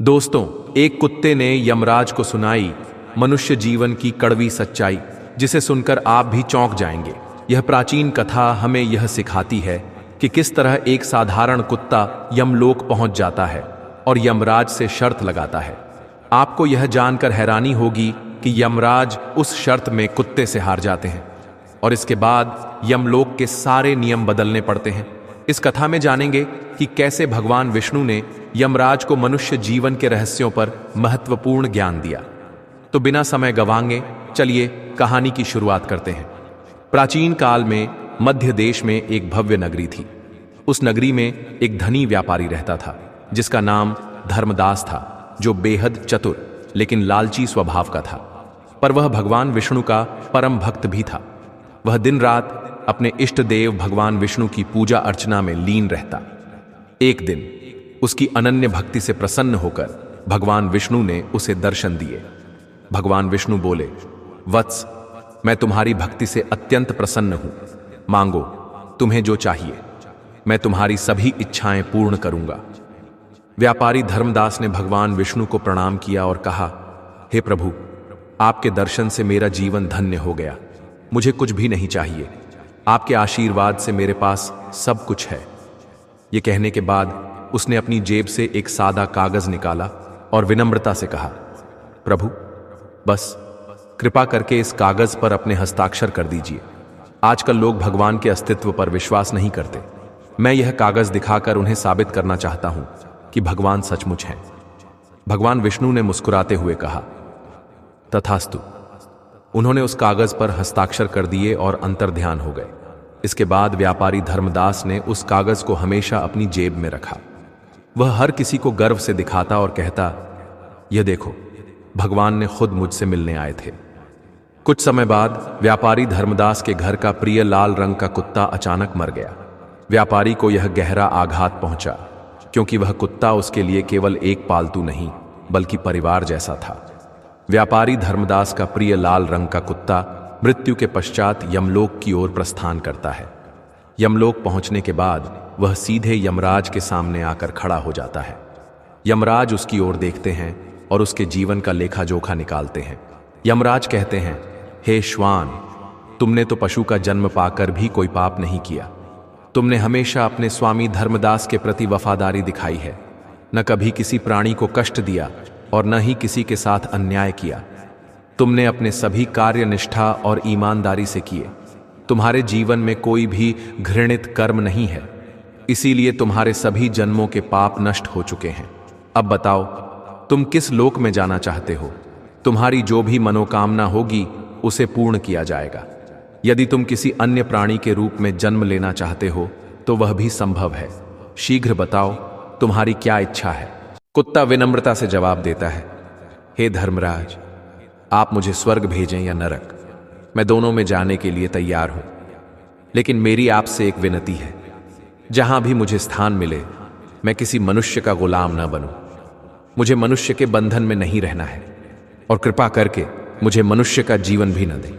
दोस्तों, एक कुत्ते ने यमराज को सुनाई मनुष्य जीवन की कड़वी सच्चाई, जिसे सुनकर आप भी चौंक जाएंगे। यह प्राचीन कथा हमें यह सिखाती है कि किस तरह एक साधारण कुत्ता यमलोक पहुंच जाता है और यमराज से शर्त लगाता है। आपको यह जानकर हैरानी होगी कि यमराज उस शर्त में कुत्ते से हार जाते हैं और इसके बाद यमलोक के सारे नियम बदलने पड़ते हैं। इस कथा में जानेंगे कि कैसे भगवान विष्णु ने यमराज को मनुष्य जीवन के रहस्यों पर महत्वपूर्ण ज्ञान दिया। तो बिना समय गंवाए चलिए कहानी की शुरुआत करते हैं। प्राचीन काल में मध्य देश में एक भव्य नगरी थी। उस नगरी में एक धनी व्यापारी रहता था जिसका नाम धर्मदास था, जो बेहद चतुर लेकिन लालची स्वभाव का था। पर वह भगवान विष्णु का परम भक्त भी था। वह दिन रात अपने इष्ट देव भगवान विष्णु की पूजा अर्चना में लीन रहता। एक दिन उसकी अनन्य भक्ति से प्रसन्न होकर भगवान विष्णु ने उसे दर्शन दिए। भगवान विष्णु बोले, वत्स, मैं तुम्हारी भक्ति से अत्यंत प्रसन्न हूं। मांगो, तुम्हें जो चाहिए, मैं तुम्हारी सभी इच्छाएं पूर्ण करूंगा। व्यापारी धर्मदास ने भगवान विष्णु को प्रणाम किया और कहा, हे प्रभु, आपके दर्शन से मेरा जीवन धन्य हो गया। मुझे कुछ भी नहीं चाहिए। आपके आशीर्वाद से मेरे पास सब कुछ है। यह कहने के बाद उसने अपनी जेब से एक सादा कागज निकाला और विनम्रता से कहा, प्रभु, बस कृपा करके इस कागज पर अपने हस्ताक्षर कर दीजिए। आजकल लोग भगवान के अस्तित्व पर विश्वास नहीं करते। मैं यह कागज दिखाकर उन्हें साबित करना चाहता हूं कि भगवान सचमुच हैं। भगवान विष्णु ने मुस्कुराते हुए कहा, तथास्तु। उन्होंने उस कागज पर हस्ताक्षर कर दिए और अंतर्ध्यान हो गए। इसके बाद व्यापारी धर्मदास ने उस कागज को हमेशा अपनी जेब में रखा। वह हर किसी को गर्व से दिखाता और कहता, यह देखो, भगवान ने खुद मुझसे मिलने आए थे। कुछ समय बाद व्यापारी धर्मदास के घर का प्रिय लाल रंग का कुत्ता अचानक मर गया। व्यापारी को यह गहरा आघात पहुंचा, क्योंकि वह कुत्ता उसके लिए केवल एक पालतू नहीं बल्कि परिवार जैसा था। व्यापारी धर्मदास का प्रिय लाल रंग का कुत्ता मृत्यु के पश्चात यमलोक की ओर प्रस्थान करता है। यमलोक पहुंचने के बाद वह सीधे यमराज के सामने आकर खड़ा हो जाता है। यमराज उसकी ओर देखते हैं और उसके जीवन का लेखा जोखा निकालते हैं। यमराज कहते हैं, हे श्वान, तुमने तो पशु का जन्म पाकर भी कोई पाप नहीं किया। तुमने हमेशा अपने स्वामी धर्मदास के प्रति वफादारी दिखाई है। न कभी किसी प्राणी को कष्ट दिया और न ही किसी के साथ अन्याय किया। तुमने अपने सभी कार्य निष्ठा और ईमानदारी से किए। तुम्हारे जीवन में कोई भी घृणित कर्म नहीं है, इसीलिए तुम्हारे सभी जन्मों के पाप नष्ट हो चुके हैं। अब बताओ, तुम किस लोक में जाना चाहते हो? तुम्हारी जो भी मनोकामना होगी उसे पूर्ण किया जाएगा। यदि तुम किसी अन्य प्राणी के रूप में जन्म लेना चाहते हो तो वह भी संभव है। शीघ्र बताओ, तुम्हारी क्या इच्छा है? कुत्ता विनम्रता से जवाब देता है, हे धर्मराज, आप मुझे स्वर्ग भेजें या नरक, मैं दोनों में जाने के लिए तैयार हूं। लेकिन मेरी आपसे एक विनती है, जहां भी मुझे स्थान मिले मैं किसी मनुष्य का गुलाम न बनूं। मुझे मनुष्य के बंधन में नहीं रहना है और कृपा करके मुझे मनुष्य का जीवन भी न दें।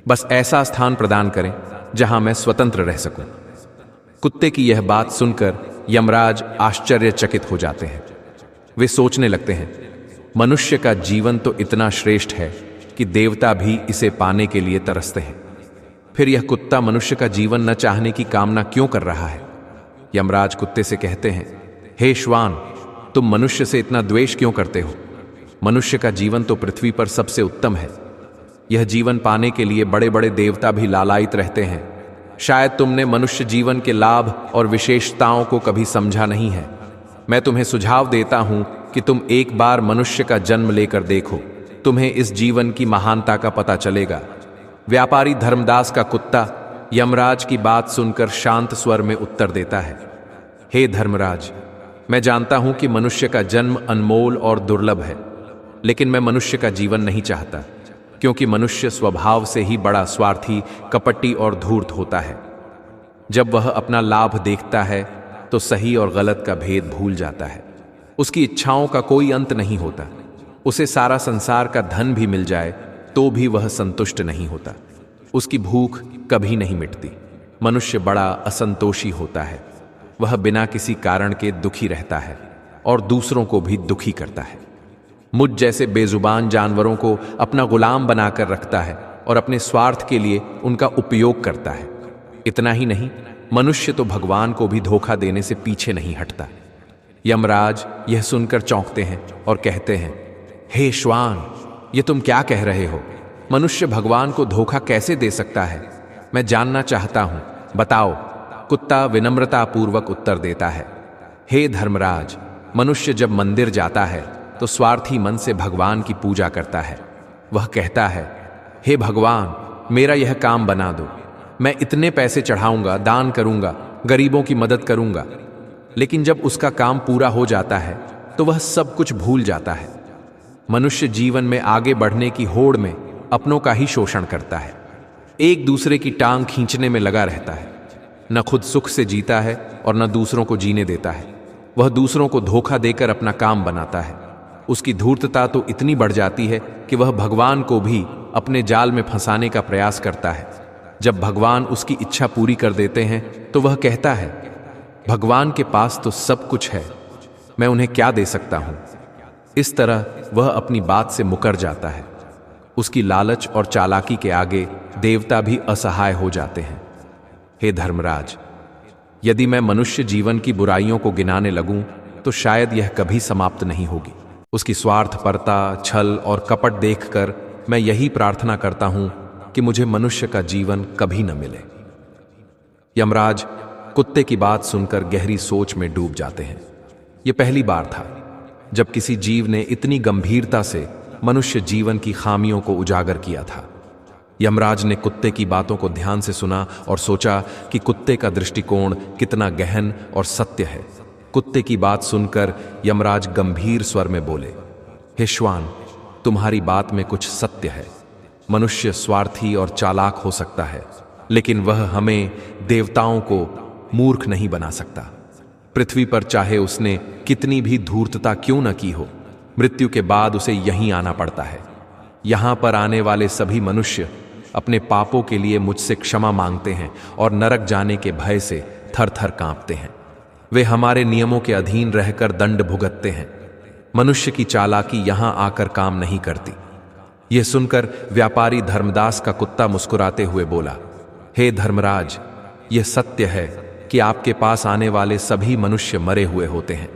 बस ऐसा स्थान प्रदान करें जहां मैं स्वतंत्र रह सकूं। कुत्ते की यह बात सुनकर यमराज आश्चर्यचकित हो जाते हैं। वे सोचने लगते हैं, मनुष्य का जीवन तो इतना श्रेष्ठ है कि देवता भी इसे पाने के लिए तरसते हैं। फिर यह कुत्ता मनुष्य का जीवन न चाहने की कामना क्यों कर रहा है? यमराज कुत्ते से कहते हैं, हे श्वान, तुम मनुष्य से इतना द्वेष क्यों करते हो? मनुष्य का जीवन तो पृथ्वी पर सबसे उत्तम है। यह जीवन पाने के लिए बड़े बड़े देवता भी लालायित रहते हैं। शायद तुमने मनुष्य जीवन के लाभ और विशेषताओं को कभी समझा नहीं है। मैं तुम्हें सुझाव देता हूं कि तुम एक बार मनुष्य का जन्म लेकर देखो, तुम्हें इस जीवन की महानता का पता चलेगा। व्यापारी धर्मदास का कुत्ता यमराज की बात सुनकर शांत स्वर में उत्तर देता है, हे धर्मराज, मैं जानता हूं कि मनुष्य का जन्म अनमोल और दुर्लभ है, लेकिन मैं मनुष्य का जीवन नहीं चाहता, क्योंकि मनुष्य स्वभाव से ही बड़ा स्वार्थी, कपटी और धूर्त होता है। जब वह अपना लाभ देखता है तो सही और गलत का भेद भूल जाता है। उसकी इच्छाओं का कोई अंत नहीं होता। उसे सारा संसार का धन भी मिल जाए तो भी वह संतुष्ट नहीं होता। उसकी भूख कभी नहीं मिटती। मनुष्य बड़ा असंतोषी होता है। वह बिना किसी कारण के दुखी रहता है और दूसरों को भी दुखी करता है। मुझ जैसे बेजुबान जानवरों को अपना गुलाम बनाकर रखता है और अपने स्वार्थ के लिए उनका उपयोग करता है। इतना ही नहीं, मनुष्य तो भगवान को भी धोखा देने से पीछे नहीं हटता। यमराज यह सुनकर चौंकते हैं और कहते हैं, हे श्वान, ये तुम क्या कह रहे हो? मनुष्य भगवान को धोखा कैसे दे सकता है? मैं जानना चाहता हूं, बताओ। कुत्ता विनम्रतापूर्वक उत्तर देता है, हे धर्मराज, मनुष्य जब मंदिर जाता है तो स्वार्थी मन से भगवान की पूजा करता है। वह कहता है, हे भगवान, मेरा यह काम बना दो, मैं इतने पैसे चढ़ाऊंगा, दान करूंगा, गरीबों की मदद करूंगा। लेकिन जब उसका काम पूरा हो जाता है तो वह सब कुछ भूल जाता है। मनुष्य जीवन में आगे बढ़ने की होड़ में अपनों का ही शोषण करता है, एक दूसरे की टांग खींचने में लगा रहता है। न खुद सुख से जीता है और न दूसरों को जीने देता है। वह दूसरों को धोखा देकर अपना काम बनाता है। उसकी धूर्तता तो इतनी बढ़ जाती है कि वह भगवान को भी अपने जाल में फंसाने का प्रयास करता है। जब भगवान उसकी इच्छा पूरी कर देते हैं तो वह कहता है, भगवान के पास तो सब कुछ है, मैं उन्हें क्या दे सकता हूं। इस तरह वह अपनी बात से मुकर जाता है। उसकी लालच और चालाकी के आगे देवता भी असहाय हो जाते हैं। हे धर्मराज, यदि मैं मनुष्य जीवन की बुराइयों को गिनाने लगूं तो शायद यह कभी समाप्त नहीं होगी। उसकी स्वार्थपरता, छल और कपट देखकर मैं यही प्रार्थना करता हूं कि मुझे मनुष्य का जीवन कभी न मिले। यमराज कुत्ते की बात सुनकर गहरी सोच में डूब जाते हैं। यह पहली बार था जब किसी जीव ने इतनी गंभीरता से मनुष्य जीवन की खामियों को उजागर किया था। यमराज ने कुत्ते की बातों को ध्यान से सुना और सोचा कि कुत्ते का दृष्टिकोण कितना गहन और सत्य है। कुत्ते की बात सुनकर यमराज गंभीर स्वर में बोले, हे श्वान, तुम्हारी बात में कुछ सत्य है। मनुष्य स्वार्थी और चालाक हो सकता है, लेकिन वह हमें देवताओं को मूर्ख नहीं बना सकता। पृथ्वी पर चाहे उसने कितनी भी धूर्तता क्यों न की हो, मृत्यु के बाद उसे यहीं आना पड़ता है। यहां पर आने वाले सभी मनुष्य अपने पापों के लिए मुझसे क्षमा मांगते हैं और नरक जाने के भय से थर थर कांपते हैं। वे हमारे नियमों के अधीन रहकर दंड भुगतते हैं। मनुष्य की चालाकी यहां आकर काम नहीं करती। यह सुनकर व्यापारी धर्मदास का कुत्ता मुस्कुराते हुए बोला, हे धर्मराज, यह सत्य है कि आपके पास आने वाले सभी मनुष्य मरे हुए होते हैं।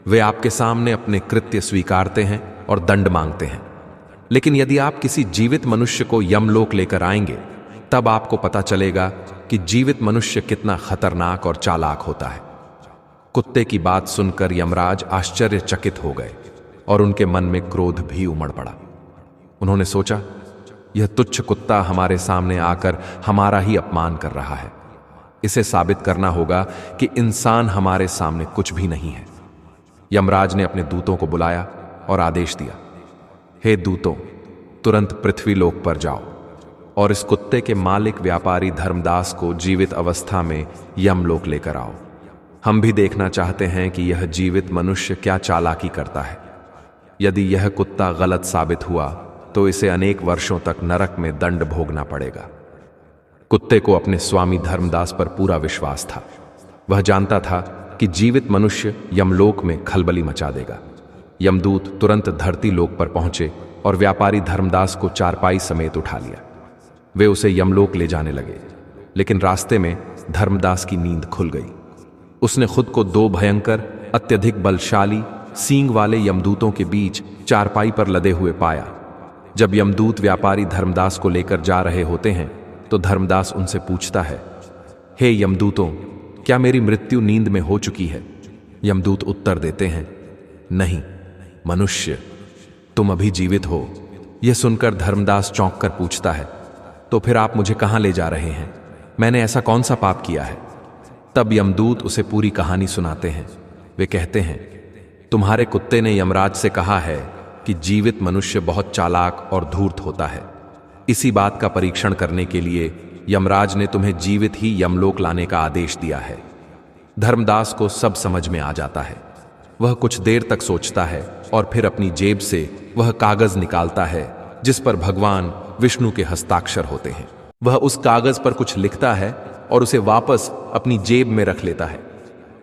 वे आपके सामने अपने कृत्य स्वीकारते हैं और दंड मांगते हैं। लेकिन यदि आप किसी जीवित मनुष्य को यमलोक लेकर आएंगे, तब आपको पता चलेगा कि जीवित मनुष्य कितना खतरनाक और चालाक होता है। कुत्ते की बात सुनकर यमराज आश्चर्यचकित हो गए और उनके मन में क्रोध भी उमड़ पड़ा। उन्होंने सोचा, यह तुच्छ कुत्ता हमारे सामने आकर हमारा ही अपमान कर रहा है। इसे साबित करना होगा कि इंसान हमारे सामने कुछ भी नहीं है। यमराज ने अपने दूतों को बुलाया और आदेश दिया, हे दूतों, तुरंत पृथ्वी लोक पर जाओ और इस कुत्ते के मालिक व्यापारी धर्मदास को जीवित अवस्था में यमलोक लेकर आओ। हम भी देखना चाहते हैं कि यह जीवित मनुष्य क्या चालाकी करता है। यदि यह कुत्ता गलत साबित हुआ तो इसे अनेक वर्षों तक नरक में दंड भोगना पड़ेगा। कुत्ते को अपने स्वामी धर्मदास पर पूरा विश्वास था। वह जानता था कि जीवित मनुष्य यमलोक में खलबली मचा देगा। यमदूत तुरंत धरती लोक पर पहुंचे और व्यापारी धर्मदास को चारपाई समेत उठा लिया। वे उसे यमलोक ले जाने लगे, लेकिन रास्ते में धर्मदास की नींद खुल गई। उसने खुद को दो भयंकर, अत्यधिक बलशाली, सींग वाले यमदूतों के बीच चारपाई पर लदे हुए पाया। जब यमदूत व्यापारी धर्मदास को लेकर जा रहे होते हैं तो धर्मदास उनसे पूछता है, हे यमदूतों, क्या मेरी मृत्यु नींद में हो चुकी है? यमदूत उत्तर देते हैं, नहीं मनुष्य, तुम अभी जीवित हो। यह सुनकर धर्मदास चौंक कर पूछता है, तो फिर आप मुझे कहां ले जा रहे हैं? मैंने ऐसा कौन सा पाप किया है? तब यमदूत उसे पूरी कहानी सुनाते हैं। वे कहते हैं, तुम्हारे कुत्ते ने यमराज से कहा है कि जीवित मनुष्य बहुत चालाक और धूर्त होता है। इसी बात का परीक्षण करने के लिए यमराज ने तुम्हें जीवित ही यमलोक लाने का आदेश दिया है। धर्मदास को सब समझ में आ जाता है। वह कुछ देर तक सोचता है और फिर अपनी जेब से वह कागज निकालता है जिस पर भगवान विष्णु के हस्ताक्षर होते हैं। वह उस कागज पर कुछ लिखता है और उसे वापस अपनी जेब में रख लेता है।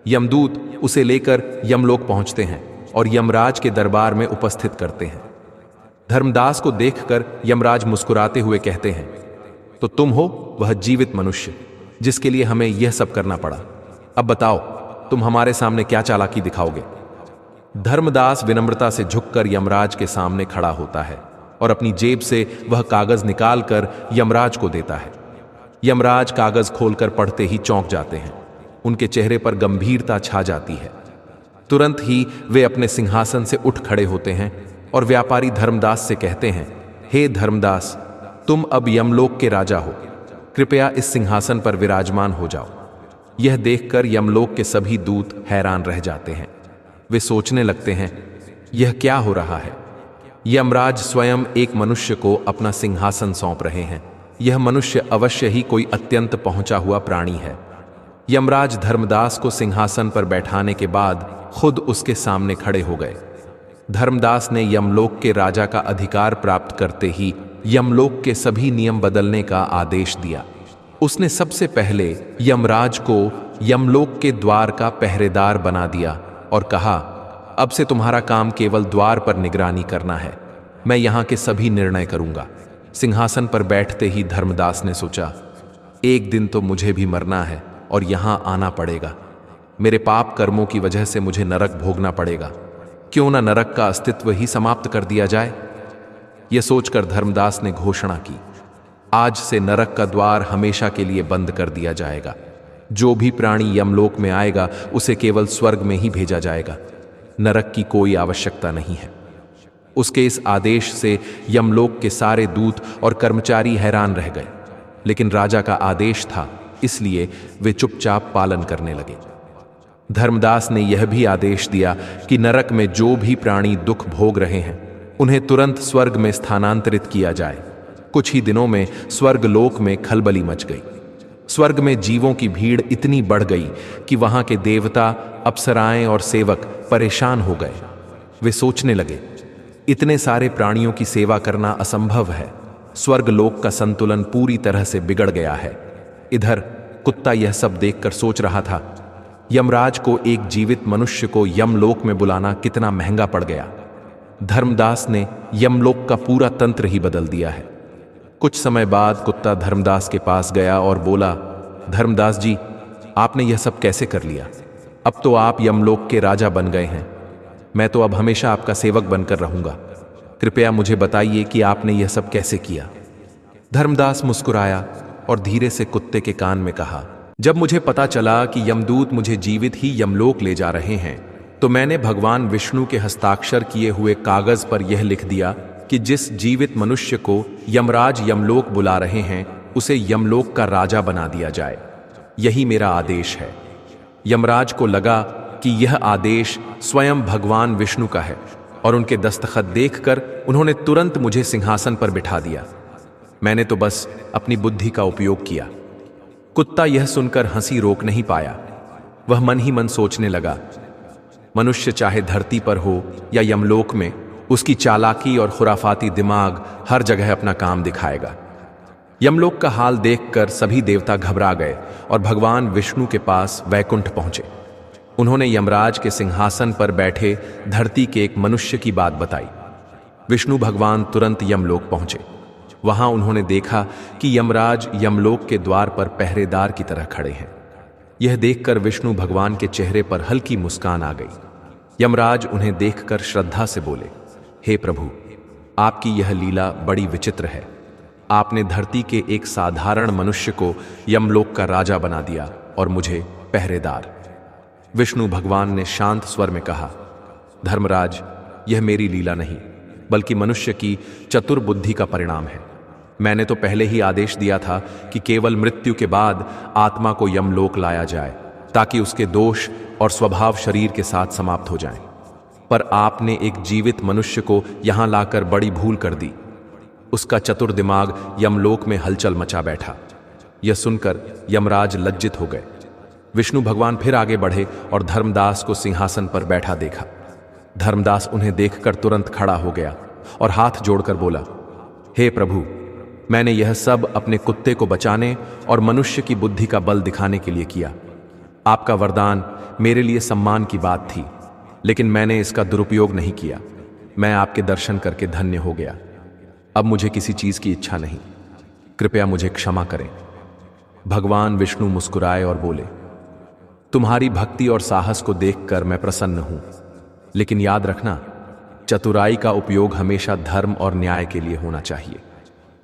यमदूत उसे लेकर यमलोक पहुंचते हैं और यमराज के दरबार में उपस्थित करते हैं। धर्मदास को देखकर यमराज मुस्कुराते हुए कहते हैं, तो तुम हो वह जीवित मनुष्य जिसके लिए हमें यह सब करना पड़ा। अब बताओ, तुम हमारे सामने क्या चालाकी दिखाओगे? धर्मदास विनम्रता से झुककर यमराज के सामने खड़ा होता है और अपनी जेब से वह कागज निकालकर यमराज को देता है। यमराज कागज खोलकर पढ़ते ही चौंक जाते हैं। उनके चेहरे पर गंभीरता छा जाती है। तुरंत ही वे अपने सिंहासन से उठ खड़े होते हैं और व्यापारी धर्मदास से कहते हैं, हे धर्मदास, तुम अब यमलोक के राजा हो, कृपया इस सिंहासन पर विराजमान हो जाओ। यह देखकर यमलोक के सभी दूत हैरान रह जाते हैं। वे सोचने लगते हैं, यह क्या हो रहा है? यमराज स्वयं एक मनुष्य को अपना सिंहासन सौंप रहे हैं। यह मनुष्य अवश्य ही कोई अत्यंत पहुंचा हुआ प्राणी है। यमराज धर्मदास को सिंहासन पर बैठाने के बाद खुद उसके सामने खड़े हो गए। धर्मदास ने यमलोक के राजा का अधिकार प्राप्त करते ही यमलोक के सभी नियम बदलने का आदेश दिया। उसने सबसे पहले यमराज को यमलोक के द्वार का पहरेदार बना दिया और कहा, अब से तुम्हारा काम केवल द्वार पर निगरानी करना है। मैं यहाँ के सभी निर्णय करूंगा। सिंहासन पर बैठते ही धर्मदास ने सोचा, एक दिन तो मुझे भी मरना है और यहाँ आना पड़ेगा। मेरे पाप कर्मों की वजह से मुझे नरक भोगना पड़ेगा। क्यों ना नरक का अस्तित्व ही समाप्त कर दिया जाए? यह सोचकर धर्मदास ने घोषणा की, आज से नरक का द्वार हमेशा के लिए बंद कर दिया जाएगा। जो भी प्राणी यमलोक में आएगा उसे केवल स्वर्ग में ही भेजा जाएगा। नरक की कोई आवश्यकता नहीं है। उसके इस आदेश से यमलोक के सारे दूत और कर्मचारी हैरान रह गए, लेकिन राजा का आदेश था, इसलिए वे चुपचाप पालन करने लगे। धर्मदास ने यह भी आदेश दिया कि नरक में जो भी प्राणी दुख भोग रहे हैं उन्हें तुरंत स्वर्ग में स्थानांतरित किया जाए। कुछ ही दिनों में स्वर्गलोक में खलबली मच गई। स्वर्ग में जीवों की भीड़ इतनी बढ़ गई कि वहां के देवता, अप्सराएं और सेवक परेशान हो गए। वे सोचने लगे, इतने सारे प्राणियों की सेवा करना असंभव है। स्वर्गलोक का संतुलन पूरी तरह से बिगड़ गया है। इधर कुत्ता यह सब देखकर सोच रहा था, यमराज को एक जीवित मनुष्य को यमलोक में बुलाना कितना महंगा पड़ गया। धर्मदास ने यमलोक का पूरा तंत्र ही बदल दिया है। कुछ समय बाद कुत्ता धर्मदास के पास गया और बोला, धर्मदास जी, आपने यह सब कैसे कर लिया? अब तो आप यमलोक के राजा बन गए हैं। मैं तो अब हमेशा आपका सेवक बनकर रहूंगा। कृपया मुझे बताइए कि आपने यह सब कैसे किया। धर्मदास मुस्कुराया और धीरे से कुत्ते के कान में कहा, जब मुझे पता चला कि यमदूत मुझे जीवित ही यमलोक ले जा रहे हैं, तो मैंने भगवान विष्णु के हस्ताक्षर किए हुए कागज पर यह लिख दिया कि जिस जीवित मनुष्य को यमराज यमलोक बुला रहे हैं उसे यमलोक का राजा बना दिया जाए। यही मेरा आदेश है। यमराज को लगा कि यह आदेश स्वयं भगवान विष्णु का है और उनके दस्तखत देखकर उन्होंने तुरंत मुझे सिंहासन पर बिठा दिया। मैंने तो बस अपनी बुद्धि का उपयोग किया। कुत्ता यह सुनकर हंसी रोक नहीं पाया। वह मन ही मन सोचने लगा, मनुष्य चाहे धरती पर हो या यमलोक में, उसकी चालाकी और खुराफाती दिमाग हर जगह अपना काम दिखाएगा। यमलोक का हाल देखकर सभी देवता घबरा गए और भगवान विष्णु के पास वैकुंठ पहुंचे। उन्होंने यमराज के सिंहासन पर बैठे धरती के एक मनुष्य की बात बताई। विष्णु भगवान तुरंत यमलोक पहुंचे। वहां उन्होंने देखा कि यमराज यमलोक के द्वार पर पहरेदार की तरह खड़े हैं। यह देखकर विष्णु भगवान के चेहरे पर हल्की मुस्कान आ गई। यमराज उन्हें देखकर श्रद्धा से बोले, हे प्रभु, आपकी यह लीला बड़ी विचित्र है। आपने धरती के एक साधारण मनुष्य को यमलोक का राजा बना दिया और मुझे पहरेदार। विष्णु भगवान ने शांत स्वर में कहा, धर्मराज, यह मेरी लीला नहीं बल्कि मनुष्य की चतुर बुद्धि का परिणाम है। मैंने तो पहले ही आदेश दिया था कि केवल मृत्यु के बाद आत्मा को यमलोक लाया जाए ताकि उसके दोष और स्वभाव शरीर के साथ समाप्त हो जाएं। पर आपने एक जीवित मनुष्य को यहां लाकर बड़ी भूल कर दी। उसका चतुर दिमाग यमलोक में हलचल मचा बैठा। यह सुनकर यमराज लज्जित हो गए। विष्णु भगवान फिर आगे बढ़े और धर्मदास को सिंहासन पर बैठा देखा। धर्मदास उन्हें देखकर तुरंत खड़ा हो गया और हाथ जोड़कर बोला, हे प्रभु, मैंने यह सब अपने कुत्ते को बचाने और मनुष्य की बुद्धि का बल दिखाने के लिए किया। आपका वरदान मेरे लिए सम्मान की बात थी। लेकिन मैंने इसका दुरुपयोग नहीं किया। मैं आपके दर्शन करके धन्य हो गया। अब मुझे किसी चीज की इच्छा नहीं। कृपया मुझे क्षमा करें। भगवान विष्णु मुस्कुराए और बोले, तुम्हारी भक्ति और साहस को देखकर मैं प्रसन्न हूं, लेकिन याद रखना, चतुराई का उपयोग हमेशा धर्म और न्याय के लिए होना चाहिए।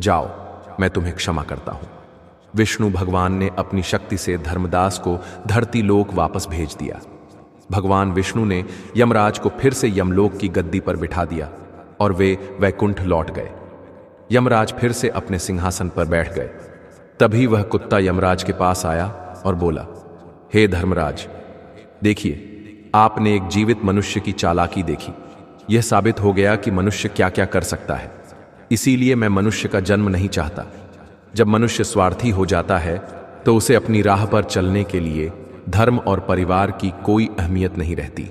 जाओ, मैं तुम्हें क्षमा करता हूं। विष्णु भगवान ने अपनी शक्ति से धर्मदास को धरती लोक वापस भेज दिया। भगवान विष्णु ने यमराज को फिर से यमलोक की गद्दी पर बिठा दिया और वे वैकुंठ लौट गए। यमराज फिर से अपने सिंहासन पर बैठ गए। तभी वह कुत्ता यमराज के पास आया और बोला, हे धर्मराज, देखिए, आपने एक जीवित मनुष्य की चालाकी देखी। यह साबित हो गया कि मनुष्य क्या क्या कर सकता है। इसीलिए मैं मनुष्य का जन्म नहीं चाहता। जब मनुष्य स्वार्थी हो जाता है तो उसे अपनी राह पर चलने के लिए धर्म और परिवार की कोई अहमियत नहीं रहती।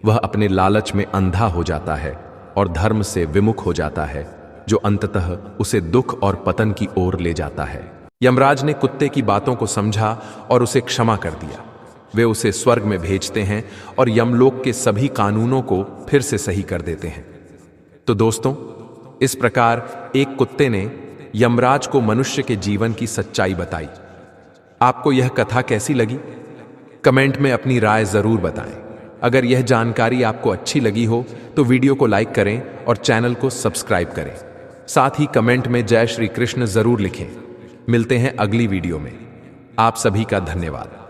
वह अपने लालच में अंधा हो जाता है और धर्म से विमुख हो जाता है, जो अंततः उसे दुख और पतन की ओर ले जाता है। यमराज ने कुत्ते की बातों को समझा और उसे क्षमा कर दिया। वे उसे स्वर्ग में भेजते हैं और यमलोक के सभी कानूनों को फिर से सही कर देते हैं। तो दोस्तों, इस प्रकार एक कुत्ते ने यमराज को मनुष्य के जीवन की सच्चाई बताई। आपको यह कथा कैसी लगी? कमेंट में अपनी राय जरूर बताएं। अगर यह जानकारी आपको अच्छी लगी हो तो वीडियो को लाइक करें और चैनल को सब्सक्राइब करें। साथ ही कमेंट में जय श्री कृष्ण जरूर लिखें। मिलते हैं अगली वीडियो में। आप सभी का धन्यवाद।